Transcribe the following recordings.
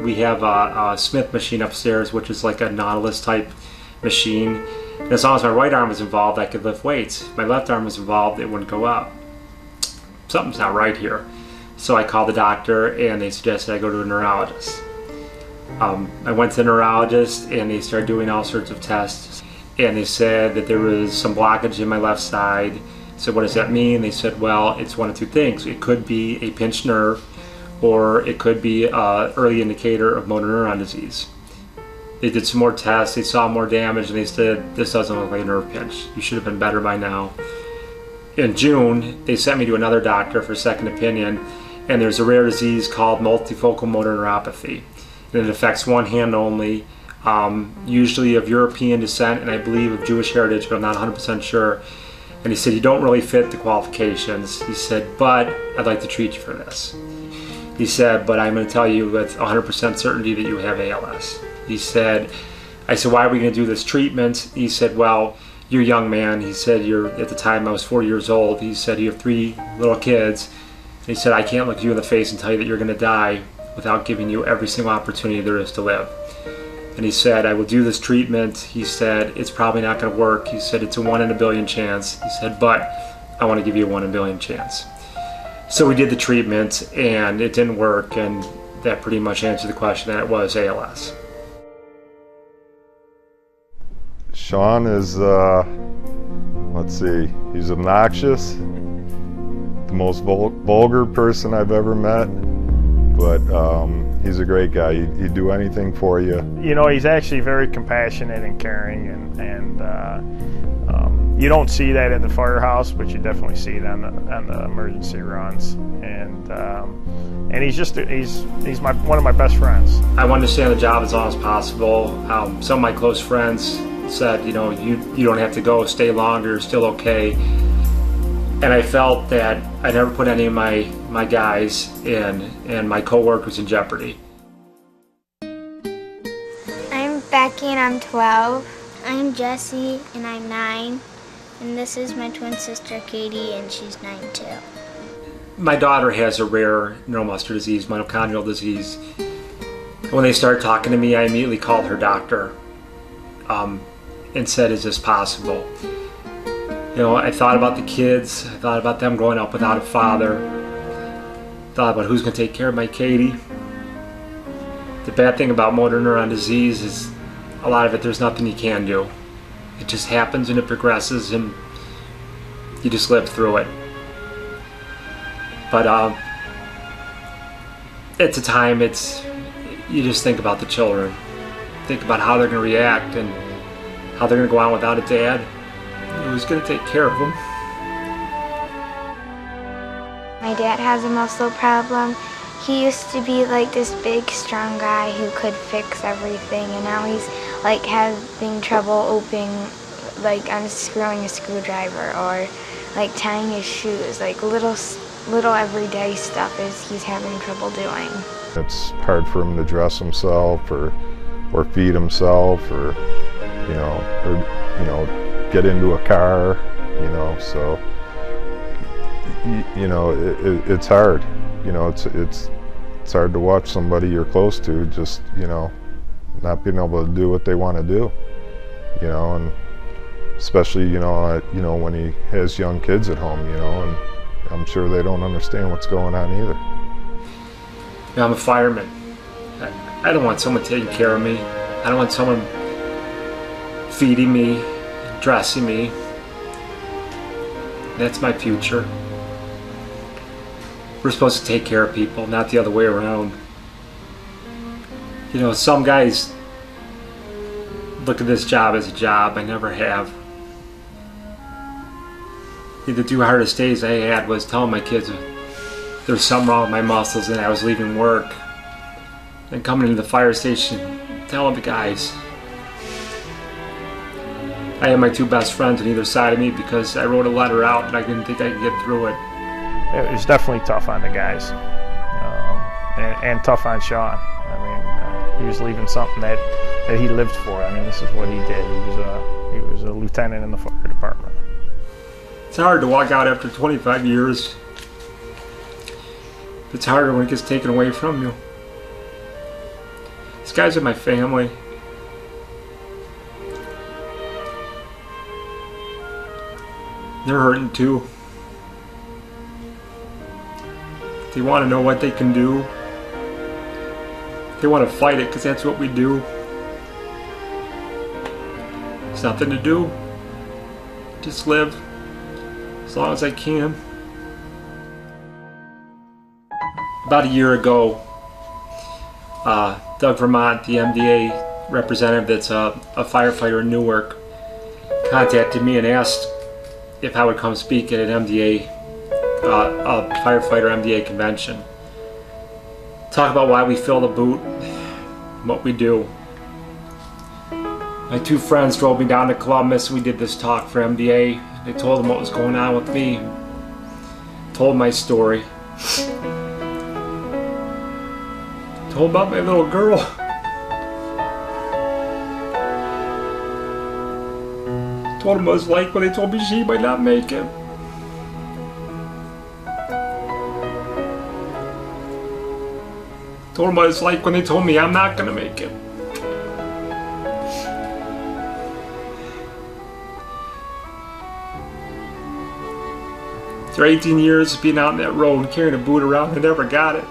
We have a Smith machine upstairs, which is like a Nautilus type machine. And as long as my right arm was involved, I could lift weights. If my left arm was involved, it wouldn't go up. Something's not right here. So I called the doctor and they suggested I go to a neurologist. I went to the neurologist and they started doing all sorts of tests. And they said that there was some blockage in my left side. So what does that mean? They said, well, it's one of two things. It could be a pinched nerve, or it could be an early indicator of motor neuron disease. They did some more tests, they saw more damage, and they said, this doesn't look like a nerve pinch. You should have been better by now. In June, they sent me to another doctor for a second opinion, and there's a rare disease called multifocal motor neuropathy. And it affects one hand only, usually of European descent, and I believe of Jewish heritage, but I'm not 100% sure. And he said, you don't really fit the qualifications. He said, but I'd like to treat you for this. He said, but I'm going to tell you with 100% certainty that you have ALS. He said, I said, why are we going to do this treatment? He said, well, you're a young man. He said, at the time I was 4 years old. He said, you have 3 little kids. And he said, I can't look you in the face and tell you that you're going to die without giving you every single opportunity there is to live. And he said, I will do this treatment. He said, it's probably not going to work. He said, it's a 1 in a billion chance. He said, but I want to give you a 1 in a billion chance. So we did the treatment and it didn't work, and that pretty much answered the question that it was ALS. Shaun is, let's see, he's obnoxious, the most vulgar person I've ever met, but he's a great guy. He'd do anything for you. You know, he's actually very compassionate and caring, and you don't see that at the Firehouse, but you definitely see it on the emergency runs. And he's one of my best friends. I wanted to stay on the job as long as possible. Some of my close friends said, you know, you don't have to go, stay longer, you're still okay. And I felt that I never put any of my guys and my co-workers in jeopardy. I'm Becky and I'm 12. I'm Jessie and I'm 9. And this is my twin sister Katie and she's 9 too. My daughter has a rare neuromuscular disease, mitochondrial disease. When they started talking to me, I immediately called her doctor and said, is this possible? You know, I thought about the kids, I thought about them growing up without a father, thought about who's going to take care of my Katie. The bad thing about motor neuron disease is a lot of it, there's nothing you can do. It just happens and it progresses and you just live through it. But at the time, you just think about the children. Think about how they're going to react and how they're going to go on without a dad who's going to take care of them. My dad has a muscle problem. He used to be like this big, strong guy who could fix everything, and now he's like having trouble opening, like unscrewing a screwdriver or like tying his shoes, like little everyday stuff he's having trouble doing. It's hard for him to dress himself or feed himself or get into a car, so it's hard. It's hard to watch somebody you're close to just not being able to do what they want to do, and especially when he has young kids at home, and I'm sure they don't understand what's going on either. I'm a fireman. I don't want someone taking care of me. I don't want someone feeding me, dressing me. That's my future. We're supposed to take care of people, not the other way around. Some guys look at this job as a job. I never have. The 2 hardest days I had was telling my kids there was something wrong with my muscles and I was leaving work. And coming into the fire station, telling the guys. I had my 2 best friends on either side of me because I wrote a letter out and I didn't think I could get through it. It was definitely tough on the guys, and tough on Shaun. I mean, he was leaving something that he lived for. I mean, this is what he did. He was a lieutenant in the fire department. It's hard to walk out after 25 years. It's harder when it gets taken away from you. These guys are my family. They're hurting too. They want to know what they can do. They want to fight it because that's what we do. There's nothing to do. Just live as long as I can. About a year ago, Doug Vermont, the MDA representative that's a firefighter in Newark, contacted me and asked if I would come speak at an MDA, a firefighter MDA convention. Talk about why we fill the boot, what we do. My two friends drove me down to Columbus. We did this talk for MDA. They told them what was going on with me. Told my story. Told about my little girl. Told them what it was like when they told me she might not make it. Told them what it's like when they told me I'm not gonna make it. After 18 years of being out on that road carrying a boot around, I never got it.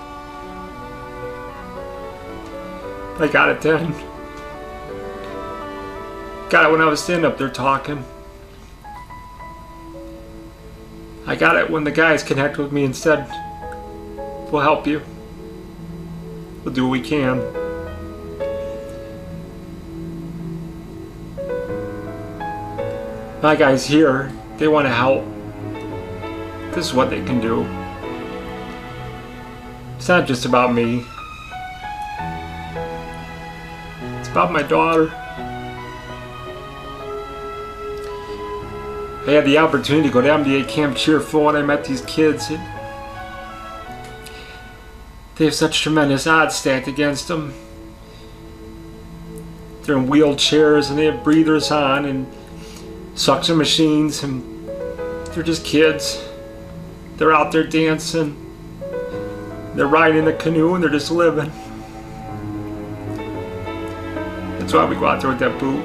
I got it then. Got it when I was standing up there talking. I got it when the guys connected with me and said, "We'll help you. We'll do what we can." My guys here, they want to help. This is what they can do. It's not just about me. It's about my daughter. I had the opportunity to go to MDA Camp Cheerful and I met these kids. They have such tremendous odds stacked against them. They're in wheelchairs and they have breathers on and suction machines, and they're just kids. They're out there dancing. They're riding in a canoe and they're just living. That's why we go out there with that boot.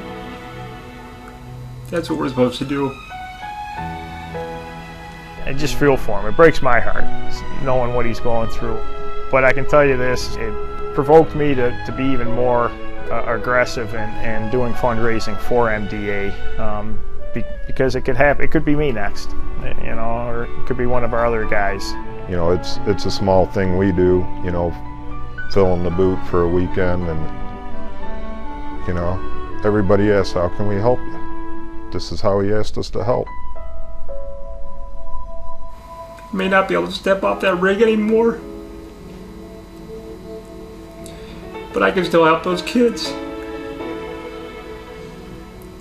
That's what we're supposed to do. I just feel for him. It breaks my heart knowing what he's going through. But I can tell you this, it provoked me to be even more aggressive in doing fundraising for MDA, because it could happen. It could be me next, you know, or it could be one of our other guys. You know, it's a small thing we do, you know, filling the boot for a weekend, and you know, everybody asks, how can we help you? This is how he asked us to help. May not be able to step off that rig anymore, but I can still help those kids.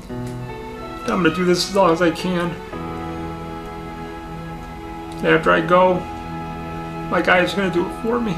I'm gonna do this as long as I can. After I go, my guy's gonna do it for me.